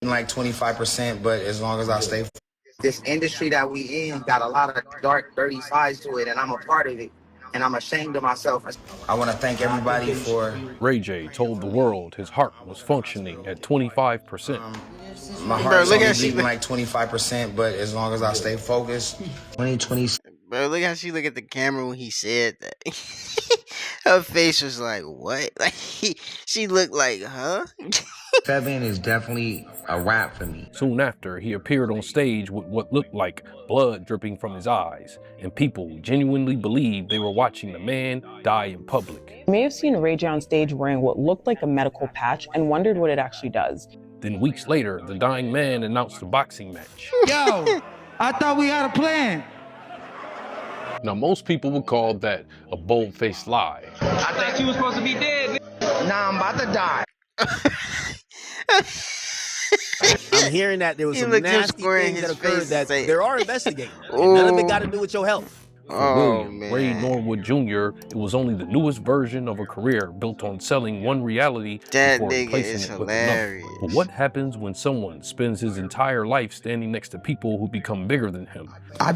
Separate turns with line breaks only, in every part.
like 25%, but as long as I stay.
This industry that we in got a lot of dark, dirty sides to it, and I'm a part of it, and I'm ashamed of myself.
I want to thank everybody for...
Ray J told the world his heart was functioning at 25%.
My heart's only beating like 25%, but as long as I stay focused. 2020.
Bro, look how she look at the camera when he said that. Her face was like, what? Like she looked like, huh?
7 is definitely a wrap for me.
Soon after, he appeared on stage with what looked like blood dripping from his eyes, and people genuinely believed they were watching the man die in public.
You may have seen Ray J on stage wearing what looked like a medical patch and wondered what it actually does.
Then weeks later, the dying man announced a boxing match.
Yo, I thought we had a plan.
Now, most people would call that a bold-faced lie.
I thought you were supposed to be dead.
Nah, I'm about to die.
I'm hearing that there was some nasty things that occurred that there are investigating. And none of it got to do with your health.
For William Ray Norwood Jr., it was only the newest version of a career built on selling one reality before replacing it with another. But what happens when someone spends his entire life standing next to people who become bigger than him?
I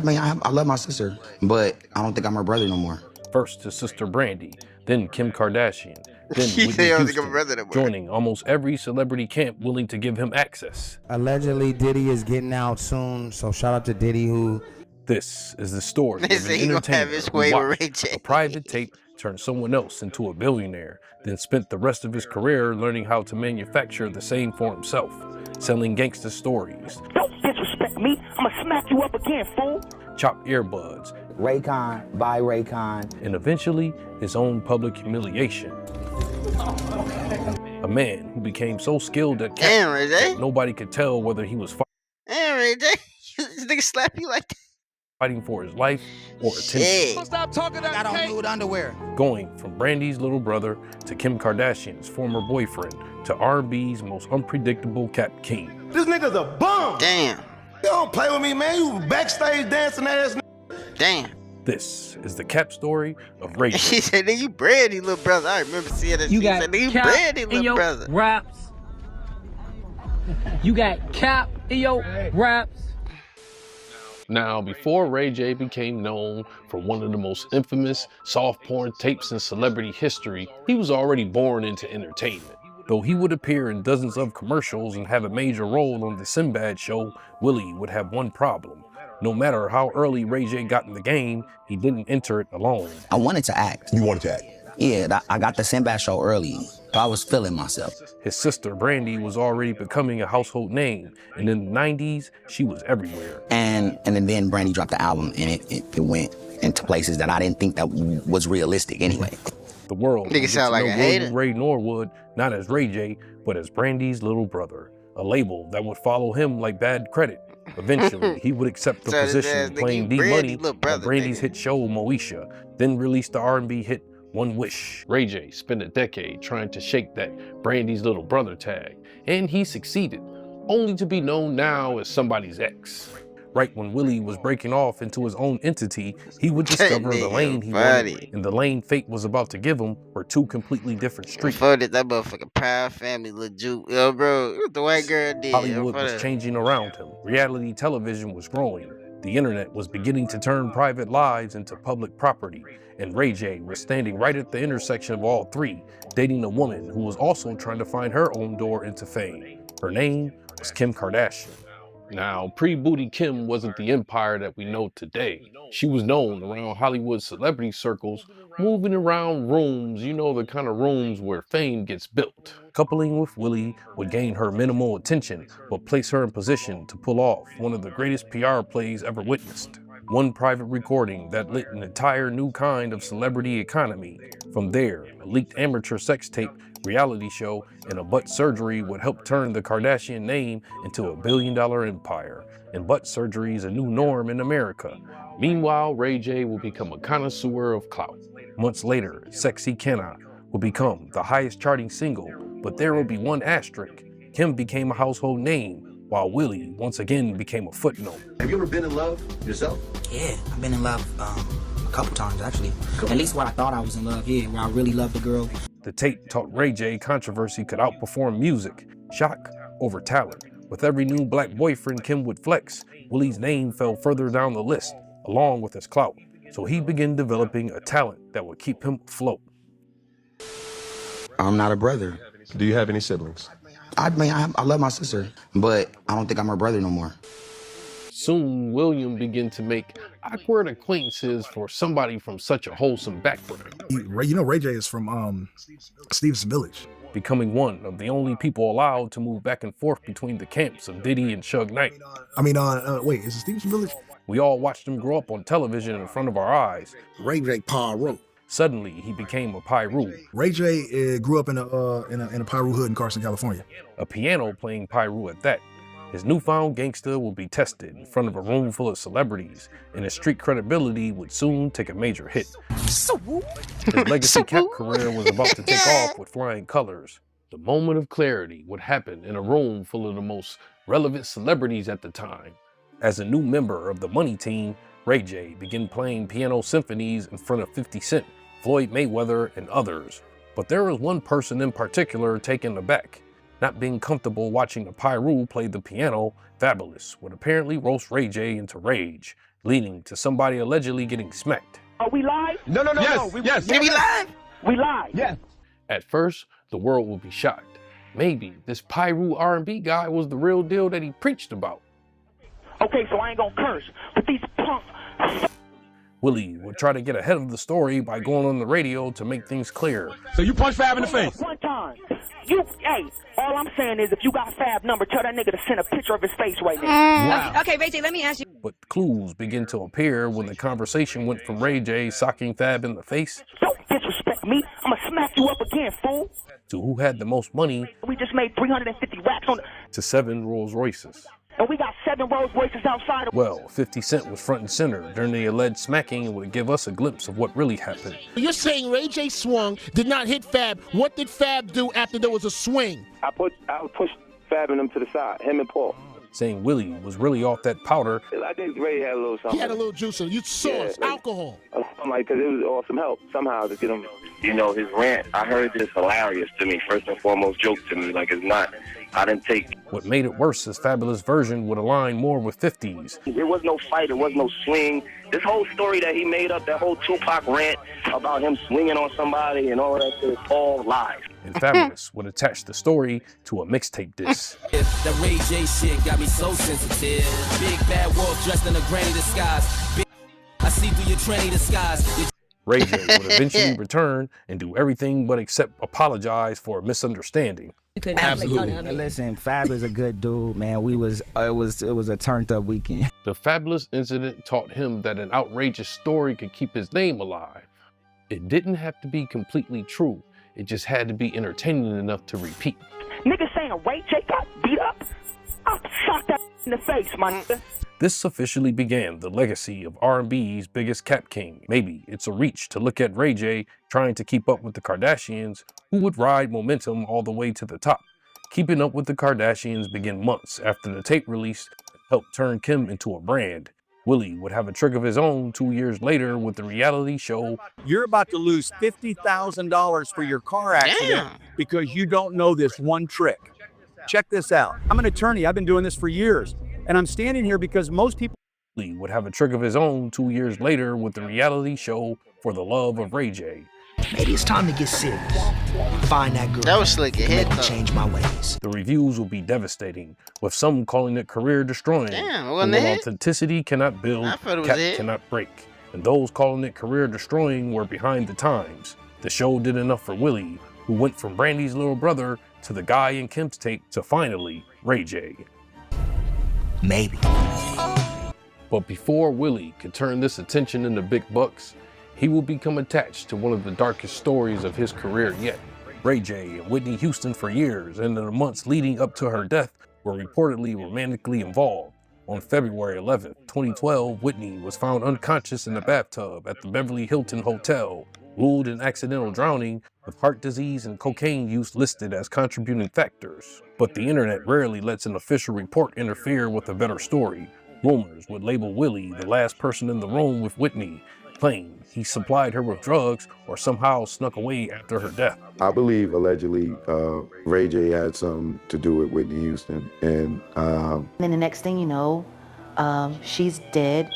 love my sister, but I don't think I'm her brother no more.
First his sister Brandy, then Kim Kardashian, then Whitney Houston, joining almost every celebrity camp willing to give him access.
Allegedly, Diddy is getting out soon, so shout out to Diddy who...
This is the story of an entertainer who watched a private tape turn someone else into a billionaire, then spent the rest of his career learning how to manufacture the same for himself, selling gangster stories.
Don't disrespect me, I'ma smack you up again, fool.
Chopped earbuds.
Raycon, by Raycon.
And eventually, his own public humiliation. A man who became so skilled at cap that nobody could tell whether he was
Ray J, this nigga slap you like that.
Fighting for his life or attention.
Don't stop talking that
I don't nude underwear.
Going from Brandy's little brother to Kim Kardashian's former boyfriend to R&B's most unpredictable Cap King.
This nigga's a bum.
Damn.
You don't play with me, man. You backstage dancing ass.
Damn.
This is the Cap story of Ray J.
He said, nigga, you Brandy, little brother. I remember seeing that.
You
shit.
got
Said, nigga, you
Cap
Brandy,
in
little
your
brother.
raps. You got Cap in your raps.
Now, before Ray J became known for one of the most infamous soft porn tapes in celebrity history, he was already born into entertainment. Though he would appear in dozens of commercials and have a major role on the Sinbad show, Willie would have one problem. No matter how early Ray J got in the game, he didn't enter it alone.
I wanted to act.
You wanted to act?
Yeah, I got the Sinbad show early, so I was feeling myself.
His sister Brandy was already becoming a household name, and in the 90s, she was everywhere.
And then Brandy dropped the album, and it went into places that I didn't think that was realistic anyway.
The world
Nigga sound like a hater.
Ray Norwood, not as Ray J, but as Brandy's little brother, a label that would follow him like bad credit. Eventually, he would accept the position playing D-Money on Brandy's hit show Moesha, then release the R&B hit One Wish. Ray J spent a decade trying to shake that Brandy's little brother tag, and he succeeded, only to be known now as somebody's ex. Right when Willie was breaking off into his own entity, he would discover the lane he wanted, and the lane fate was about to give him were two completely different streets.
Before that motherfucking Proud Family, Lil Juke. Yo, bro, what the white girl did.
Hollywood was changing around him. Reality television was growing. The internet was beginning to turn private lives into public property, and Ray J was standing right at the intersection of all three, dating a woman who was also trying to find her own door into fame. Her name was Kim Kardashian. Now, pre-Booty Kim wasn't the empire that we know today. She was known around Hollywood celebrity circles, moving around rooms, you know, the kind of rooms where fame gets built. Coupling with Willie would gain her minimal attention, but place her in position to pull off one of the greatest PR plays ever witnessed. One private recording that lit an entire new kind of celebrity economy. From there, a leaked amateur sex tape, reality show, and a butt surgery would help turn the Kardashian name into a billion-dollar empire. And butt surgery is a new norm in America. Meanwhile, Ray J will become a connoisseur of clout. Months later, Sexy Can I will become the highest charting single, but there will be one asterisk. Kim became a household name, while Willie once again became a footnote.
Have you ever been in love yourself?
Yeah, I've been in love a couple times, actually. At least where I thought I was in love, yeah, where I really loved the girl.
The tape taught Ray J controversy could outperform music, shock over talent, With every new black boyfriend Kim would flex, Willie's name fell further down the list, along with his clout. So he began developing a talent that would keep him afloat.
I'm not a brother.
Do you have any siblings?
I love my sister, but I don't think I'm her brother no more.
Soon, William began to make awkward acquaintances for somebody from such a wholesome background.
You know, Ray J is from Stevenson Village.
Becoming one of the only people allowed to move back and forth between the camps of Diddy and Suge Knight.
I mean, wait, is it Stevenson Village?
We all watched him grow up on television in front of our eyes.
Ray J Pyro.
Suddenly, he became a Pyru.
Ray J grew up in a Pyru hood in Carson, California.
A piano playing Pyru at that. His newfound gangster will be tested in front of a room full of celebrities, and his street credibility would soon take a major hit. His legacy cap career was about to take off with flying colors. The moment of clarity would happen in a room full of the most relevant celebrities at the time. As a new member of the Money Team, Ray J began playing piano symphonies in front of 50 Cent, Floyd Mayweather, and others. But there was one person in particular taken aback. Not being comfortable watching a Pyru play the piano, Fabulous would apparently roast Ray J into rage, leading to somebody allegedly getting smacked.
Are we live?
No. Yes.
Did we live?
We live.
Yes.
At first, the world would be shocked. Maybe this Pyru R&B guy was the real deal that he preached about.
Okay, so I ain't gonna curse, but these punks.
Willie would try to get ahead of the story by going on the radio to make things clear.
So you punch Fab in the face?
One time. Hey, all I'm saying is if you got Fab number, tell that nigga to send a picture of his face right now.
Wow.
Okay, Ray J, let me ask you.
But clues begin to appear when the conversation went from Ray J socking Fab in the face.
Don't disrespect me. I'ma smack you up again, fool.
To who had the most money.
We just made 350 racks on the...
To 7 Rolls Royces.
And we got 7 Rolls Royces outside of...
Well, 50 Cent was front and center during the alleged smacking and would give us a glimpse of what really happened.
You're saying Ray J swung, did not hit Fab. What did Fab do after there was a swing?
I pushed Fab and him to the side, him and Paul.
Saying Willie was really off that powder.
I think Ray had a little something.
He had a little juice in it. You saw it, alcohol.
I'm like, because it was all some help somehow to get him. You know, his rant, I heard this hilarious to me, first and foremost joke to me. Like, it's not, I didn't take.
What made it worse is Fabulous version would align more with 50s.
There was no fight, there was no swing. This whole story that he made up, that whole Tupac rant about him swinging on somebody and all that shit is all lies.
And Fabulous would attach the story to a mixtape disc.
The Ray J shit got me so sensitive. Big bad wolf dressed in a granny disguise. I see through your tranny disguise.
Ray J would eventually return and do everything but except apologize for a misunderstanding.
Absolutely. Listen, Fab is a good dude, man. It was a turned up weekend.
The Fabulous incident taught him that an outrageous story could keep his name alive. It didn't have to be completely true. It just had to be entertaining enough to repeat.
Niggas saying Ray J got beat up? I'll sock that in the face, my nigga.
This officially began the legacy of R&B's biggest cap king. Maybe it's a reach to look at Ray J trying to keep up with the Kardashians, who would ride momentum all the way to the top. Keeping up with the Kardashians began months after the tape release helped turn Kim into a brand. Willie would have a trick of his own 2 years later with the reality show.
You're about to lose $50,000 for your car accident because you don't know this one trick. Check this out. I'm an attorney. I've been doing this for years. And I'm standing here because most people...
Willie would have a trick of his own 2 years later with the reality show For the Love of Ray J.
Maybe it's time to get serious. Find that girl.
That was slick.
Make me change my ways.
The reviews will be devastating, with some calling it career destroying.
Damn,
what authenticity cannot build, cap cannot break. And those calling it career destroying were behind the times. The show did enough for Willie, who went from Brandy's little brother to the guy in Kim's tape to finally Ray J.
Maybe.
But before Willie could turn this attention into big bucks, he will become attached to one of the darkest stories of his career yet. Ray J and Whitney Houston for years and in the months leading up to her death were reportedly romantically involved. On February 11, 2012, Whitney was found unconscious in a bathtub at the Beverly Hilton Hotel, ruled an accidental drowning with heart disease and cocaine use listed as contributing factors. But the internet rarely lets an official report interfere with a better story. Rumors would label Willie the last person in the room with Whitney, claim he supplied her with drugs or somehow snuck away after her death.
I believe allegedly Ray J had something to do with Whitney Houston. And
then the next thing you know, she's dead.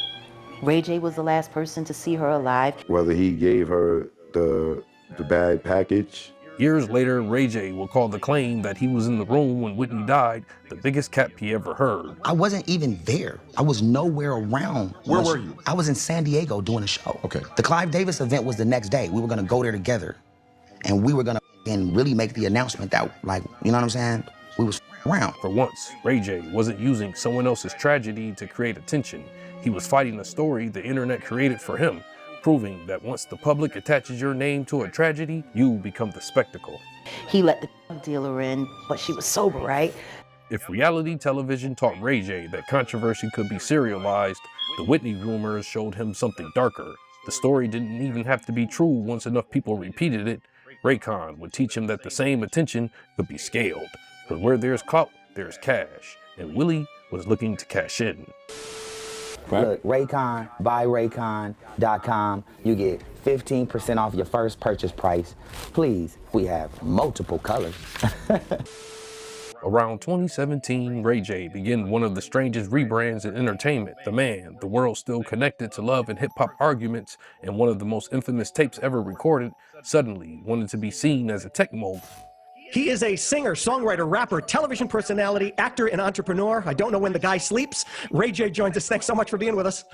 Ray J was the last person to see her alive.
Whether he gave her the bad package.
Years later, Ray J will call the claim that he was in the room when Whitney died the biggest cap he ever heard.
I wasn't even there. I was nowhere around.
Where were you?
I was in San Diego doing a show.
Okay.
The Clive Davis event was the next day. We were gonna go there together, and we were gonna really make the announcement that, like, you know what I'm saying? We was around.
For once, Ray J wasn't using someone else's tragedy to create attention. He was fighting a story the internet created for him, proving that once the public attaches your name to a tragedy, you become the spectacle.
He let the drug dealer in, but she was sober, right?
If reality television taught Ray J that controversy could be serialized, the Whitney rumors showed him something darker. The story didn't even have to be true once enough people repeated it. Raycon would teach him that the same attention could be scaled. Because where there's clout, there's cash. And Willie was looking to cash in.
Look, Raycon, buyraycon.com. You get 15% off your first purchase price. Please, we have multiple colors.
Around 2017, Ray J began one of the strangest rebrands in entertainment. The man, the world still connected to love and hip-hop arguments, and one of the most infamous tapes ever recorded, suddenly wanted to be seen as a tech mogul.
He is a singer, songwriter, rapper, television personality, actor, and entrepreneur. I don't know when the guy sleeps. Ray J joins us. Thanks so much for being with us.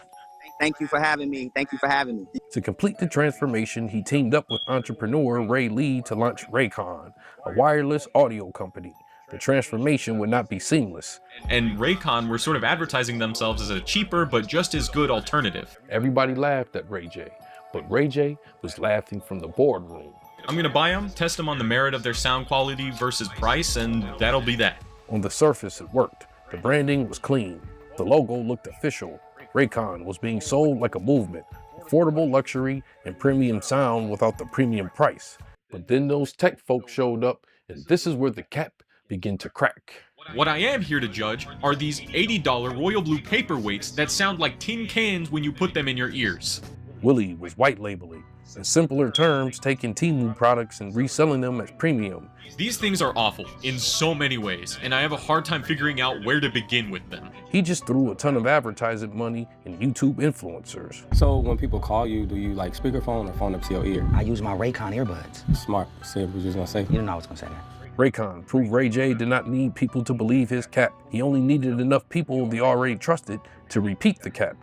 Thank you for having me. Thank you for having me.
To complete the transformation, he teamed up with entrepreneur Ray Lee to launch Raycon, a wireless audio company. The transformation would not be seamless.
And Raycon were sort of advertising themselves as a cheaper but just as good alternative.
Everybody laughed at Ray J, but Ray J was laughing from the boardroom.
I'm gonna buy them, test them on the merit of their sound quality versus price, and that'll be that.
On the surface, it worked. The branding was clean. The logo looked official. Raycon was being sold like a movement. Affordable luxury and premium sound without the premium price. But then those tech folks showed up, and this is where the cap began to crack.
What I am here to judge are these $80 royal blue paperweights that sound like tin cans when you put them in your ears.
Willie was white labeling. In simpler terms, taking Temu products and reselling them as premium.
These things are awful in so many ways, and I have a hard time figuring out where to begin with them.
He just threw a ton of advertising money in YouTube influencers.
So when people call you, do you like speakerphone or phone up to your ear?
I use my Raycon earbuds.
Smart. See what you was gonna say?
You didn't know I was gonna say that.
Raycon proved Ray J did not need people to believe his cap. He only needed enough people they already trusted to repeat the cap.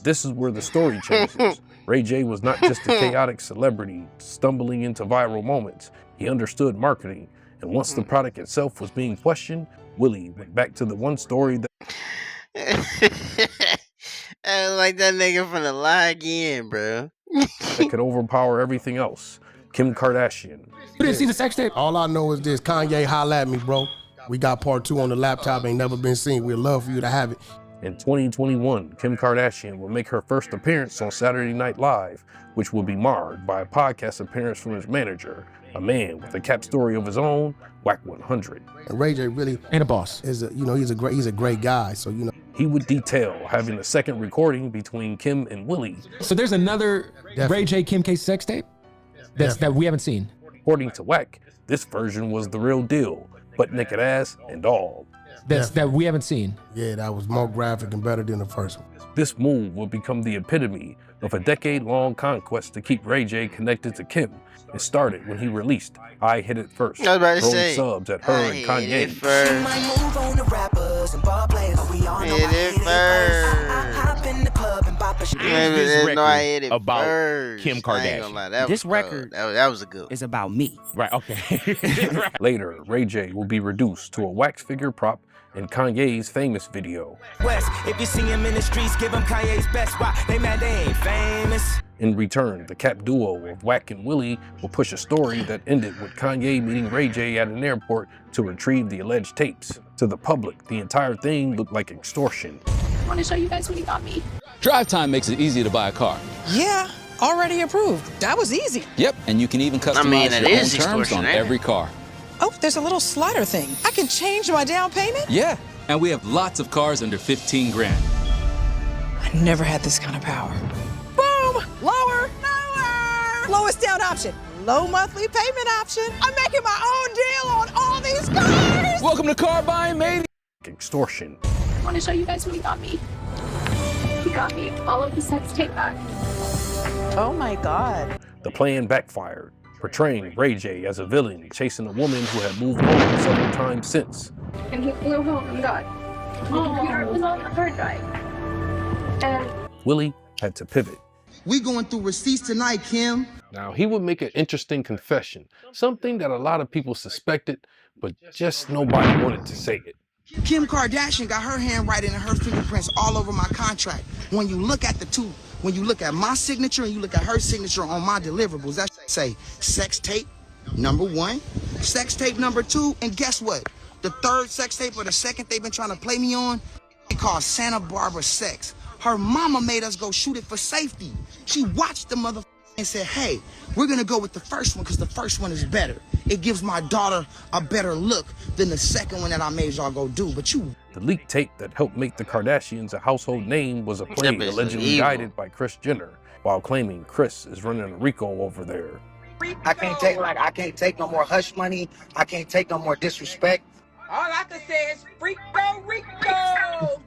This is where the story changes. Ray J was not just a chaotic celebrity stumbling into viral moments. He understood marketing, and once the product itself was being questioned, Willie went back to the one story that
I like that nigga from the lie again, bro.
that could overpower everything else. Kim Kardashian.
You didn't see the sex tape?
All I know is this: Kanye, holla at me, bro. We got part 2 on the laptop. Ain't never been seen. We'd love for you to have it.
In 2021, Kim Kardashian will make her first appearance on Saturday Night Live, which will be marred by a podcast appearance from his manager, a man with a cap story of his own, Whack 100.
And Ray J really
ain't a boss.
He's a great guy. So
he would detail having a second recording between Kim and Willie.
So there's another Ray J Kim K sex tape that we haven't seen.
According to Whack, this version was the real deal, butt naked ass and all.
That we haven't seen.
Yeah, that was more graphic and better than the first one.
This move would become the epitome of a decade-long conquest to keep Ray J connected to Kim. It started when he released I Hit It First,
I was about to
throwing
say,
subs at her and Kanye.
Hit it first.
About Kim Kardashian.
This record that was a good one.
Is about me.
Right, okay.
Later, Ray J will be reduced to a wax figure prop in Kanye's famous video.
West, if you see him in the streets, give him Kanye's best. Why? They mad they ain't famous.
In return, the cap duo of Whack and Willie will push a story that ended with Kanye meeting Ray J at an airport to retrieve the alleged tapes. To the public, the entire thing looked like extortion.
I want to show you guys what he got me.
Drive Time makes it easy to buy a car.
Yeah, already approved. That was easy.
Yep, and you can even customize your own terms on every car.
Oh, there's a little slider thing. I can change my down payment?
Yeah, and we have lots of cars under 15 grand.
I never had this kind of power. Boom! Lower! down option, low monthly payment option. I'm making my own deal on all these cars.
Welcome to Car Buying Mania.
Extortion.
I want to show you guys what he got me. He got me all of the sex tape back.
Oh my God.
The plan backfired, portraying Ray J as a villain chasing a woman who had moved home several times since.
And he flew home and got the computer was on the hard drive. And
Willie had to pivot.
We going through receipts tonight, Kim.
Now, he would make an interesting confession, something that a lot of people suspected, but just nobody wanted to say it.
Kim Kardashian got her handwriting and her fingerprints all over my contract. When you look at the two, when you look at my signature and you look at her signature on my deliverables, that say sex tape number 1, sex tape number 2, and guess what? The third sex tape or the second they've been trying to play me on, it called Santa Barbara Sex. Her mama made us go shoot it for safety. She watched the mother and said, hey, we're gonna go with the first one because the first one is better. It gives my daughter a better look than the second one that I made y'all go do. But you...
The leaked tape that helped make the Kardashians a household name was a play allegedly guided by Kris Jenner, while claiming Kris is running a RICO over there.
I can't take no more hush money. I can't take no more disrespect.
All I can say is Rico, Rico.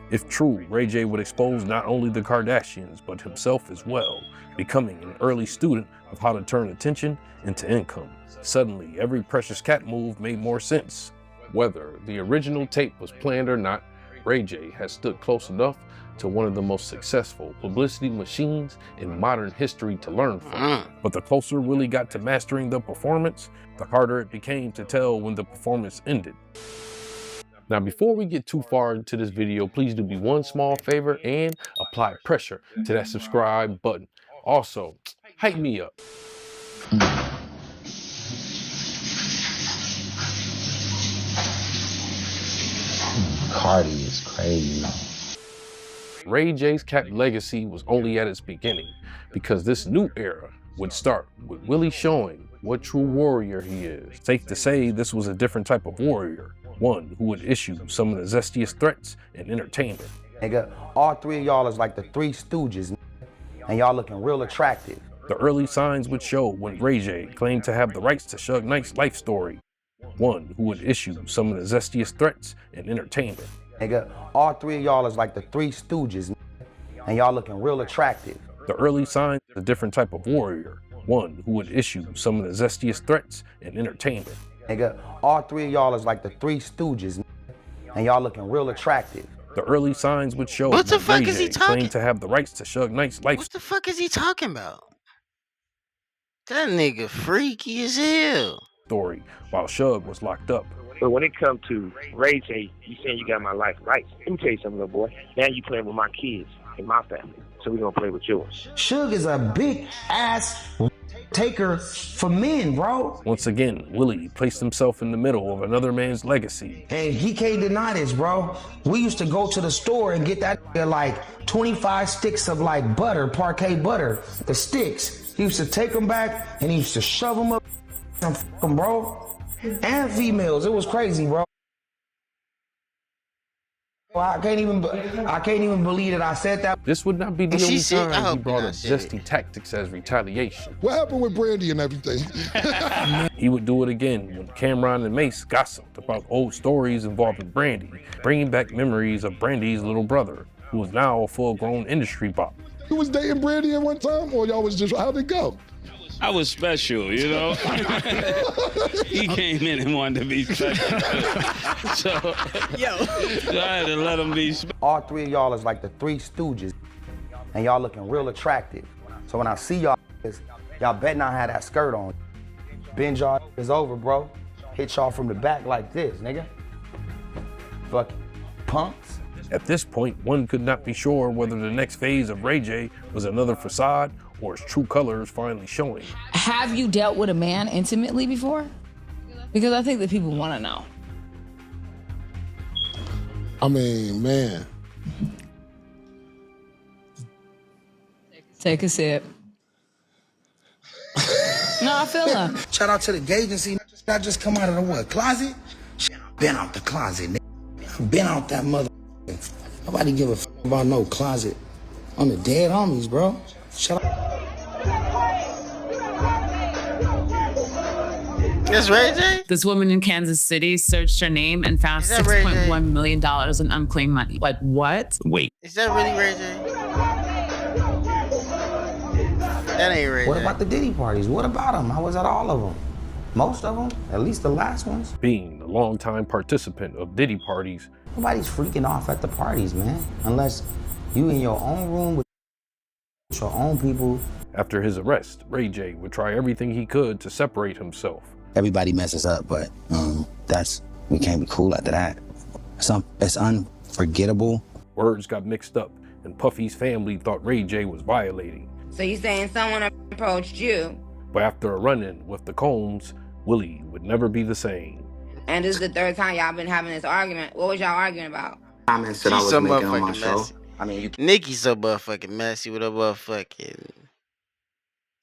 If true, Ray J would expose not only the Kardashians, but himself as well, becoming an early student of how to turn attention into income. Suddenly, every Precious Cat move made more sense. Whether the original tape was planned or not, Ray J has stood close enough to one of the most successful publicity machines in modern history to learn from. But the closer Willie got to mastering the performance, the harder it became to tell when the performance ended. Now, before we get too far into this video, please do me one small favor and apply pressure to that subscribe button. Also, hype me up.
Cardi is crazy.
Ray J's Cat legacy was only at its beginning, because this new era would start with Willie showing what true warrior he is. Safe to say this was a different type of warrior, one who would issue some of the zestiest threats and entertainment.
Nigga, all three of y'all is like the Three Stooges, and y'all looking real attractive.
The early signs would show when Ray J claimed to have the rights to Suge Knight's life story, one who would issue some of the zestiest threats and entertainment.
Nigga, all three of y'all is like the Three Stooges, and y'all looking real attractive.
The early signs of a different type of warrior, one who would issue some of the zestiest threats and entertainment.
Nigga, all three of y'all is like the Three Stooges, and y'all looking real attractive.
The early signs would show
what the fuck
Ray
is he
J
talking?
claimed to have the rights to Suge Knight's life.
What the fuck is he talking about? That nigga freaky as hell.
Story while Suge was locked up.
But when it comes to Ray J, you saying you got my life rights. Let me tell you something, little boy. Now you playing with my kids and my family, so we gonna play with yours.
Suge is a big ass taker for men, bro.
Once again, Willie placed himself in the middle of another man's legacy.
And he can't deny this, bro. We used to go to the store and get that like 25 sticks of like butter, parquet butter, the sticks. He used to take them back and he used to shove them up and fuck them, bro. And females, it was crazy, bro. I can't even believe that I said that.
This would not be the only time he brought up zesty tactics as retaliation.
What happened with Brandy and everything?
He would do it again when Cameron and Mace gossiped about old stories involving Brandy, bringing back memories of Brandy's little brother, who is now a full-grown industry bop.
You was dating Brandy at one time, or y'all was just, how'd it go?
I was special, you know? He came in and wanted to be special. So I had to let him be special.
All three of y'all is like the Three Stooges, and y'all looking real attractive. So when I see y'all better not have that skirt on. Bend y'all is over, bro. Hit y'all from the back like this, nigga. Fucking punks.
At this point, one could not be sure whether the next phase of Ray J was another facade or his true colors finally showing.
Have you dealt with a man intimately before? Because I think that people want to know.
I mean, man.
Take a sip. No, I feel him.
Shout out to the gay agency. I just come out of the what, closet? Been out the closet, nigga. Been out that mother. Nobody give a f about no closet. I'm the dead homies, bro. Shut up.
That's Ray J?
This woman in Kansas City searched her name and found $6.1 million in unclaimed money. Like, what?
Wait.
Is that really Ray J? That ain't Ray J.
What about the Diddy parties? What about them? I was at all of them. Most of them, at least the last ones.
Being a longtime participant of Diddy parties,
nobody's freaking off at the parties, man. Unless you in your own room with your own people.
After his arrest, Ray J would try everything he could to separate himself.
Everybody messes up, but we can't be cool after that. It's unforgettable.
Words got mixed up, and Puffy's family thought Ray J was violating.
So you saying someone approached you?
But after a run-in with the Combs, Willie would never be the same.
And this is the third time y'all been having this argument. What was y'all arguing about?
Comments that I was making on my show.
Messy. I mean, Nicki's so motherfucking messy with a motherfucking.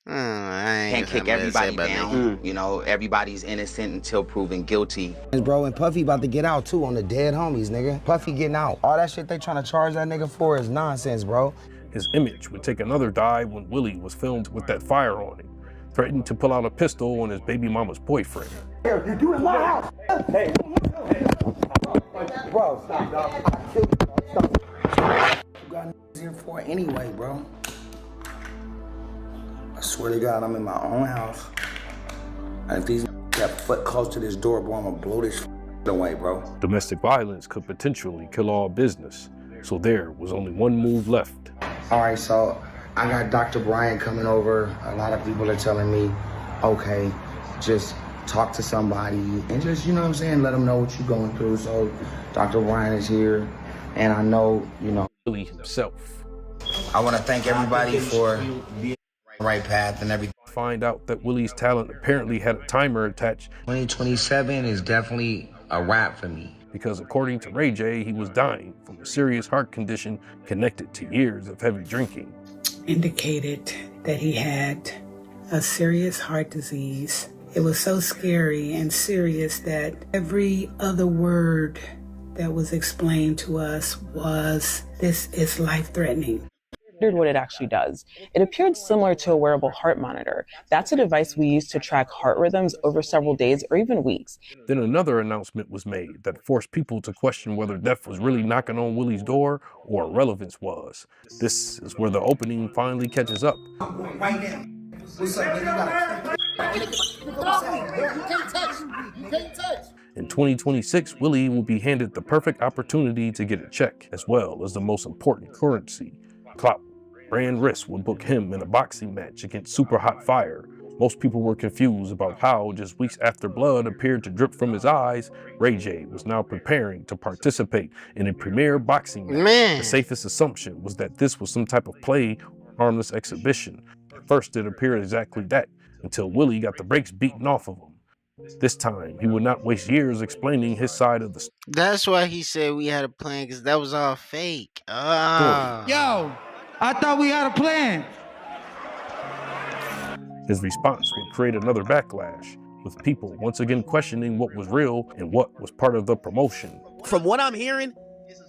I
Can't kick everybody down. You know, everybody's innocent until proven guilty.
Bro, and Puffy about to get out too on the dead homies, nigga. Puffy getting out. All that shit they trying to charge that nigga for is nonsense, bro.
His image would take another dive when Willie was filmed with that fire on him, threatened to pull out a pistol on his baby mama's boyfriend.
Here, you do it in my house. Hey. Bro, stop, dog. I killed you, bro. Stop. You got here for it anyway, bro. I swear to God, I'm in my own house. And if these got foot close to this door, bro, I'm gonna blow this away, bro.
Domestic violence could potentially kill all business, so there was only one move left.
All right, so I got Dr. Brian coming over. A lot of people are telling me, okay, just talk to somebody and just, you know what I'm saying, let them know what you're going through. So Dr. Brian is here, and I know, you know.
Willie himself.
I want to thank everybody for being on the right path and everything.
Find out that Willie's talent apparently had a timer attached.
2027 is definitely a wrap for me.
Because according to Ray J, he was dying from a serious heart condition connected to years of heavy drinking.
Indicated that he had a serious heart disease. It was so scary and serious that every other word that was explained to us was, this is life-threatening.
What it actually does. It appeared similar to a wearable heart monitor. That's a device we use to track heart rhythms over several days or even weeks.
Then another announcement was made that forced people to question whether death was really knocking on Willie's door or relevance was. This is where the opening finally catches up.
Right now. What's up, nigga? You can't touch.
In 2026, Willie will be handed the perfect opportunity to get a check, as well as the most important currency, clout. Brand Risk would book him in a boxing match against Super Hot Fire. Most people were confused about how, just weeks after blood appeared to drip from his eyes, Ray J was now preparing to participate in a premier boxing match. The safest assumption was that this was some type of play or harmless exhibition. At first, it appeared exactly that, until Willie got the brakes beaten off of him. This time, he would not waste years explaining his side of the story.
That's why he said we had a plan, because that was all fake.
Yo, I thought we had a plan.
His response would create another backlash, with people once again questioning what was real and what was part of the promotion.
From what I'm hearing,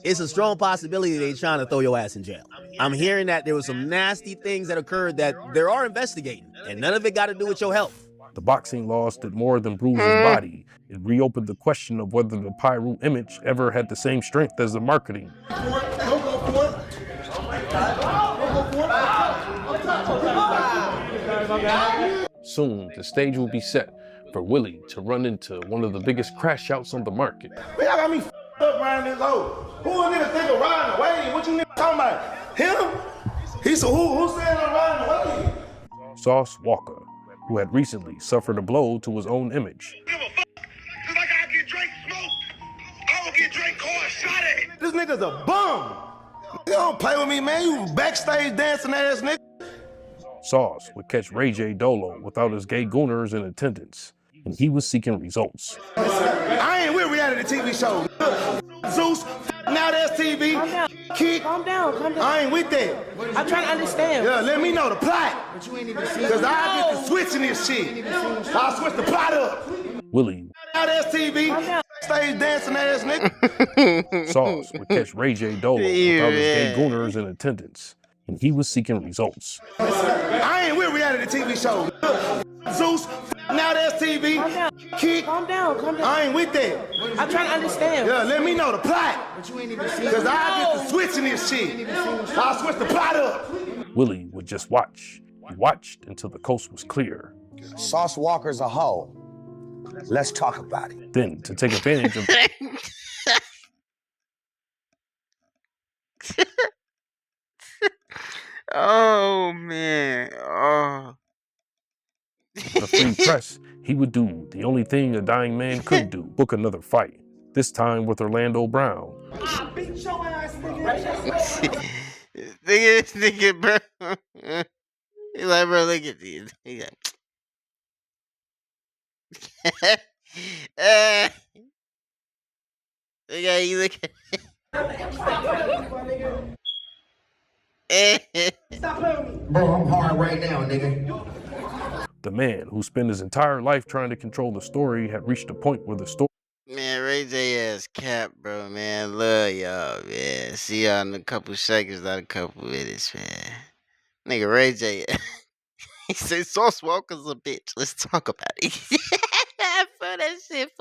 it's a strong possibility they're trying to throw your ass in jail. I'm hearing that there were some nasty things that occurred that they are investigating, and none of it got to do with your health.
The boxing loss did more than bruise his body. It reopened the question of whether the Pyru image ever had the same strength as the marketing. Soon, the stage will be set for Willie to run into one of the biggest crash outs on the market.
Man, y'all got me up around this hole. Who a nigga think of riding away? What you niggas talking about? Him? He said, who said I'm riding away?
Sauce Walker, who had recently suffered a blow to his own image.
This nigga's a bum. You don't play with me, man. You backstage dancing ass nigga.
Sauce would catch Ray J Dolo without his gay gooners in attendance, and he was seeking results.
I ain't with reality TV shows. Zeus, now that's TV.
Calm down.
Kick.
Calm down.
I ain't with that.
I'm trying to understand.
Yeah, let me know the plot. Because I get to switching this shit. I'll switch the plot up.
Willie.
Now that's TV. Stage dancing ass nigga.
Sauce would catch Ray J Dolo without his gay gooners in attendance, and he was seeking results.
I ain't with reality TV shows. Zeus, Now that's TV. Kick.
Calm down.
I ain't with that.
I'm trying to understand.
Yeah, let me know the plot. Because I get to switching this shit. I'll switch the plot up.
Willie would just watch. He watched until the coast was clear.
Sauce Walker's a hoe. Let's talk about it.
Then, to take advantage of
Oh man. Oh.
the free press, he would do the only thing a dying man could do, book another fight, this time with Orlando Brown.
I beat your ass, nigga.
nigga, bro. He's like, bro, look at these. He got... you look at
Bro, I'm hard right now, nigga.
The man who spent his entire life trying to control the story had reached a point where the story...
Man, Ray J ass cap, bro, man. Love y'all, man. See y'all in a couple seconds, not a couple minutes, man. Nigga, Ray J. He said Sauce Walker's a bitch. Let's talk about it. For that shit,